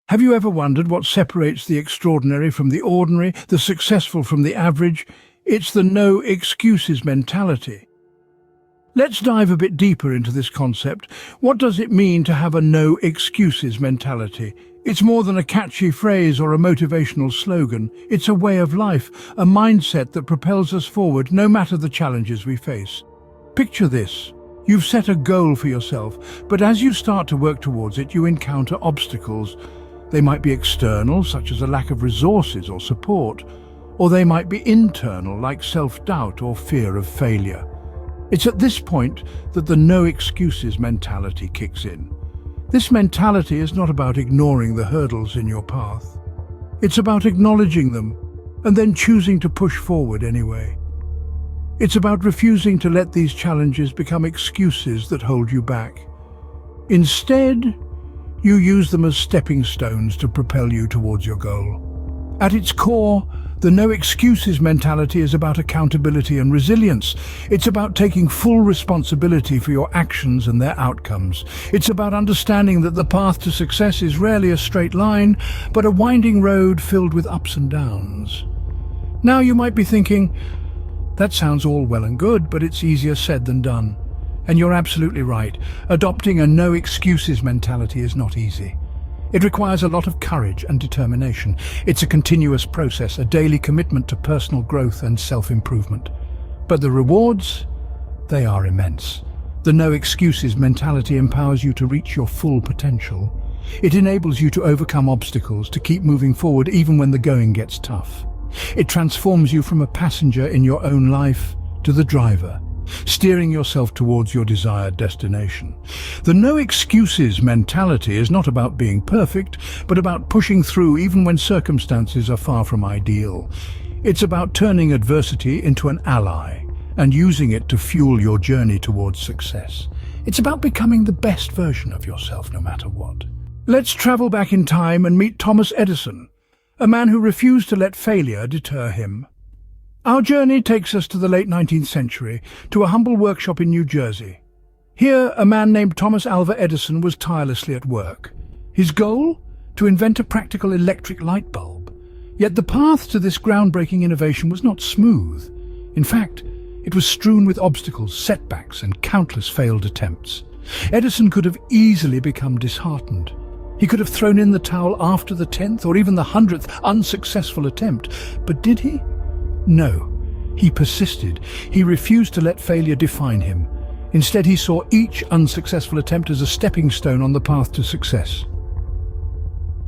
Have you ever wondered what separates the extraordinary from the ordinary, the successful from the average? It's the no excuses mentality. Let's dive a bit deeper into this concept. What does it mean to have a no excuses mentality? It's more than a catchy phrase or a motivational slogan. It's a way of life, a mindset that propels us forward no matter the challenges we face. Picture this. You've set a goal for yourself, but as you start to work towards it, you encounter obstacles. They might be external, such as a lack of resources or support, or they might be internal, like self-doubt or fear of failure. It's at this point that the no excuses mentality kicks in. This mentality is not about ignoring the hurdles in your path. It's about acknowledging them and then choosing to push forward anyway. It's about refusing to let these challenges become excuses that hold you back. Instead, you use them as stepping stones to propel you towards your goal. At its core, the no excuses mentality is about accountability and resilience. It's about taking full responsibility for your actions and their outcomes. It's about understanding that the path to success is rarely a straight line, but a winding road filled with ups and downs. Now you might be thinking, that sounds all well and good, but it's easier said than done. And you're absolutely right. Adopting a no excuses mentality is not easy. It requires a lot of courage and determination. It's a continuous process, a daily commitment to personal growth and self-improvement. But the rewards, they are immense. The no excuses mentality empowers you to reach your full potential. It enables you to overcome obstacles, to keep moving forward even when the going gets tough. It transforms you from a passenger in your own life to the driver, steering yourself towards your desired destination. The no excuses mentality is not about being perfect, but about pushing through even when circumstances are far from ideal. It's about turning adversity into an ally and using it to fuel your journey towards success. It's about becoming the best version of yourself no matter what. Let's travel back in time and meet Thomas Edison, a man who refused to let failure deter him. Our journey takes us to the late 19th century, to a humble workshop in New Jersey. Here, a man named Thomas Alva Edison was tirelessly at work. His goal? To invent a practical electric light bulb. Yet the path to this groundbreaking innovation was not smooth. In fact, it was strewn with obstacles, setbacks, and countless failed attempts. Edison could have easily become disheartened. He could have thrown in the towel after the 10th or even the 100th unsuccessful attempt. But did he? No, he persisted. He refused to let failure define him. Instead, he saw each unsuccessful attempt as a stepping stone on the path to success.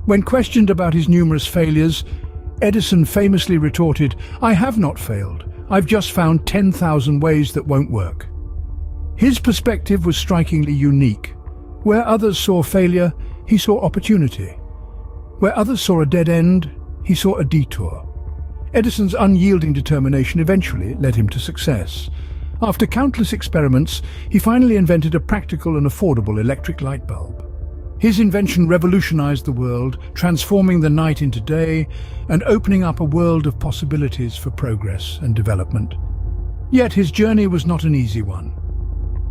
When questioned about his numerous failures, Edison famously retorted, "I have not failed. I've just found 10,000 ways that won't work." His perspective was strikingly unique. Where others saw failure, he saw opportunity. Where others saw a dead end, he saw a detour. Edison's unyielding determination eventually led him to success. After countless experiments, he finally invented a practical and affordable electric light bulb. His invention revolutionized the world, transforming the night into day and opening up a world of possibilities for progress and development. Yet his journey was not an easy one.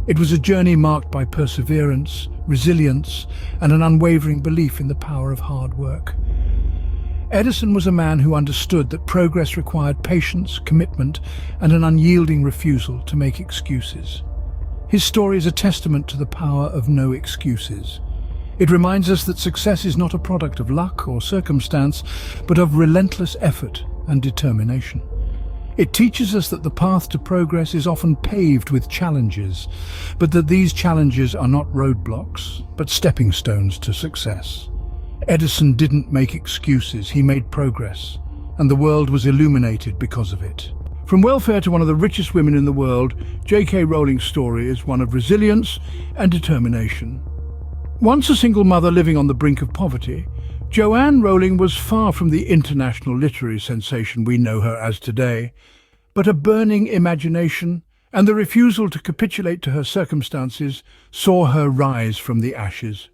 It was a journey marked by perseverance, resilience, and an unwavering belief in the power of hard work. Edison was a man who understood that progress required patience, commitment, and an unyielding refusal to make excuses. His story is a testament to the power of no excuses. It reminds us that success is not a product of luck or circumstance, but of relentless effort and determination. It teaches us that the path to progress is often paved with challenges, but that these challenges are not roadblocks, but stepping stones to success. Edison didn't make excuses, he made progress, and the world was illuminated because of it. From welfare to one of the richest women in the world, J.K. Rowling's story is one of resilience and determination. Once a single mother living on the brink of poverty, Joanne Rowling was far from the international literary sensation we know her as today, but a burning imagination and the refusal to capitulate to her circumstances saw her rise from the ashes.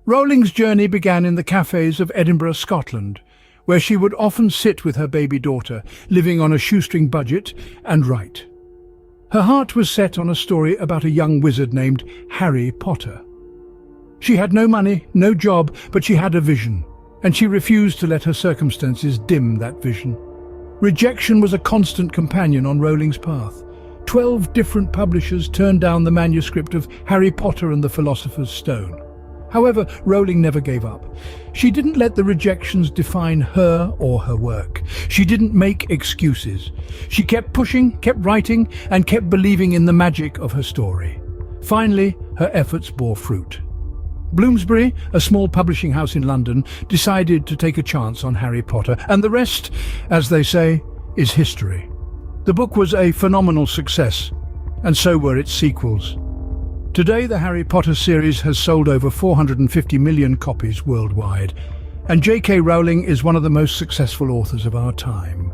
Rowling's journey began in the cafes of Edinburgh, Scotland, where she would often sit with her baby daughter, living on a shoestring budget, and write. Her heart was set on a story about a young wizard named Harry Potter. She had no money, no job, but she had a vision. and she refused to let her circumstances dim that vision. Rejection was a constant companion on Rowling's path. 12 different publishers turned down the manuscript of Harry Potter and the Philosopher's Stone. However, Rowling never gave up. She didn't let the rejections define her or her work. She didn't make excuses. She kept pushing, kept writing, and kept believing in the magic of her story. Finally, her efforts bore fruit. Bloomsbury, a small publishing house in London, decided to take a chance on Harry Potter, and the rest, as they say, is history. The book was a phenomenal success, and so were its sequels. Today, the Harry Potter series has sold over 450 million copies worldwide, and J.K. Rowling is one of the most successful authors of our time.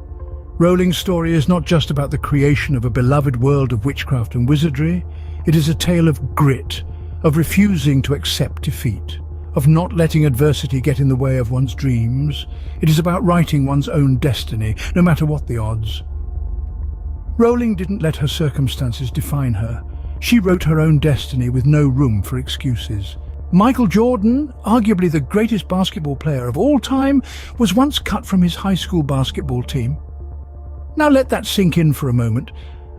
Rowling's story is not just about the creation of a beloved world of witchcraft and wizardry. It is a tale of grit, of refusing to accept defeat, of not letting adversity get in the way of one's dreams. It is about writing one's own destiny, no matter what the odds. Rowling didn't let her circumstances define her. She wrote her own destiny with no room for excuses. Michael Jordan, arguably the greatest basketball player of all time, was once cut from his high school basketball team. Now let that sink in for a moment.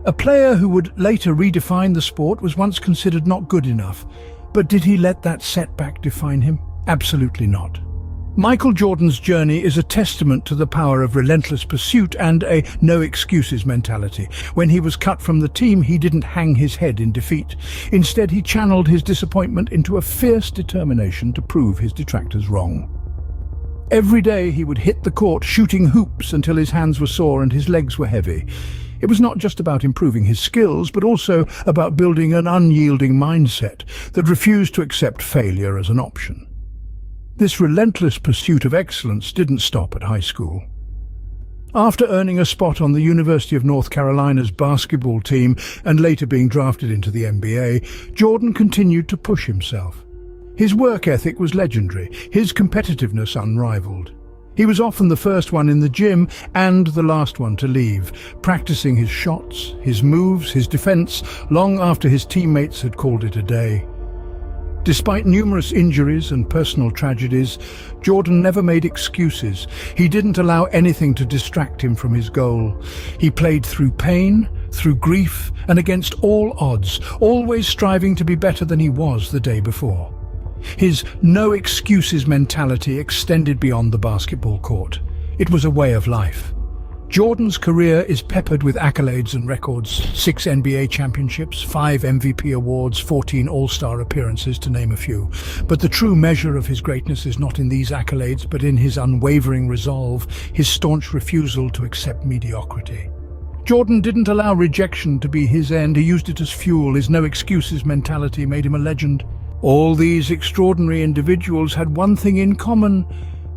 A player who would later redefine the sport was once considered not good enough. But did he let that setback define him? Absolutely not. Michael Jordan's journey is a testament to the power of relentless pursuit and a no-excuses mentality. When he was cut from the team, he didn't hang his head in defeat. Instead, he channeled his disappointment into a fierce determination to prove his detractors wrong. Every day he would hit the court shooting hoops until his hands were sore and his legs were heavy. It was not just about improving his skills, but also about building an unyielding mindset that refused to accept failure as an option. This relentless pursuit of excellence didn't stop at high school. After earning a spot on the University of North Carolina's basketball team and later being drafted into the NBA, Jordan continued to push himself. His work ethic was legendary, his competitiveness unrivaled. He was often the first one in the gym and the last one to leave, practicing his shots, his moves, his defense, long after his teammates had called it a day. Despite numerous injuries and personal tragedies, Jordan never made excuses. He didn't allow anything to distract him from his goal. He played through pain, through grief, and against all odds, always striving to be better than he was the day before. His no-excuses mentality extended beyond the basketball court. It was a way of life. Jordan's career is peppered with accolades and records: 6 NBA championships, 5 MVP awards, 14 All-Star appearances, to name a few. But the true measure of his greatness is not in these accolades, but in his unwavering resolve, his staunch refusal to accept mediocrity. Jordan didn't allow rejection to be his end. He used it as fuel. His no-excuses mentality made him a legend. All these extraordinary individuals had one thing in common: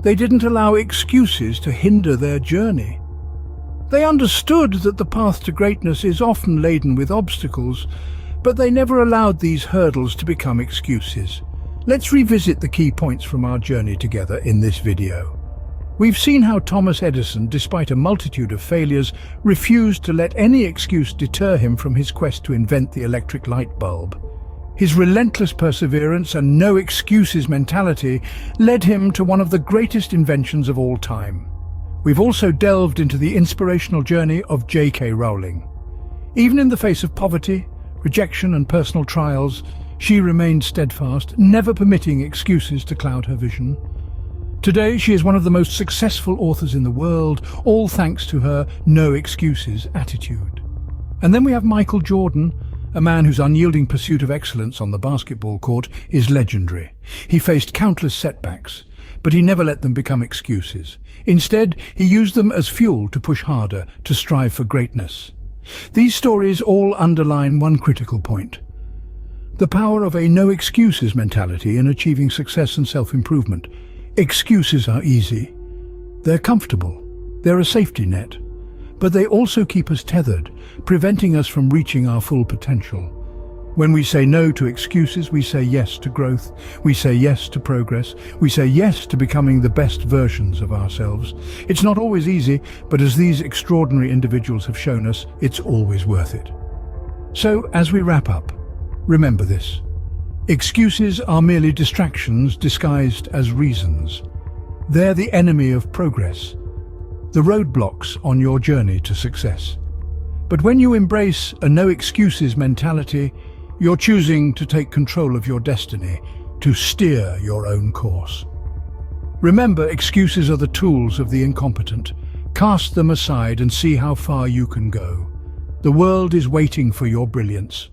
they didn't allow excuses to hinder their journey. They understood that the path to greatness is often laden with obstacles, but they never allowed these hurdles to become excuses. Let's revisit the key points from our journey together in this video. We've seen how Thomas Edison, despite a multitude of failures, refused to let any excuse deter him from his quest to invent the electric light bulb. His relentless perseverance and no-excuses mentality led him to one of the greatest inventions of all time. We've also delved into the inspirational journey of J.K. Rowling. Even in the face of poverty, rejection and personal trials, she remained steadfast, never permitting excuses to cloud her vision. Today, she is one of the most successful authors in the world, all thanks to her no-excuses attitude. And then we have Michael Jordan, a man whose unyielding pursuit of excellence on the basketball court is legendary. He faced countless setbacks, but he never let them become excuses. Instead, he used them as fuel to push harder, to strive for greatness. These stories all underline one critical point: the power of a no-excuses mentality in achieving success and self-improvement. Excuses are easy. They're comfortable. They're a safety net. But they also keep us tethered, preventing us from reaching our full potential. When we say no to excuses, we say yes to growth, we say yes to progress, we say yes to becoming the best versions of ourselves. It's not always easy, but as these extraordinary individuals have shown us, it's always worth it. So, as we wrap up, remember this: excuses are merely distractions disguised as reasons. They're the enemy of progress, the roadblocks on your journey to success. But when you embrace a no excuses mentality, you're choosing to take control of your destiny, to steer your own course. Remember, excuses are the tools of the incompetent. Cast them aside and see how far you can go. The world is waiting for your brilliance.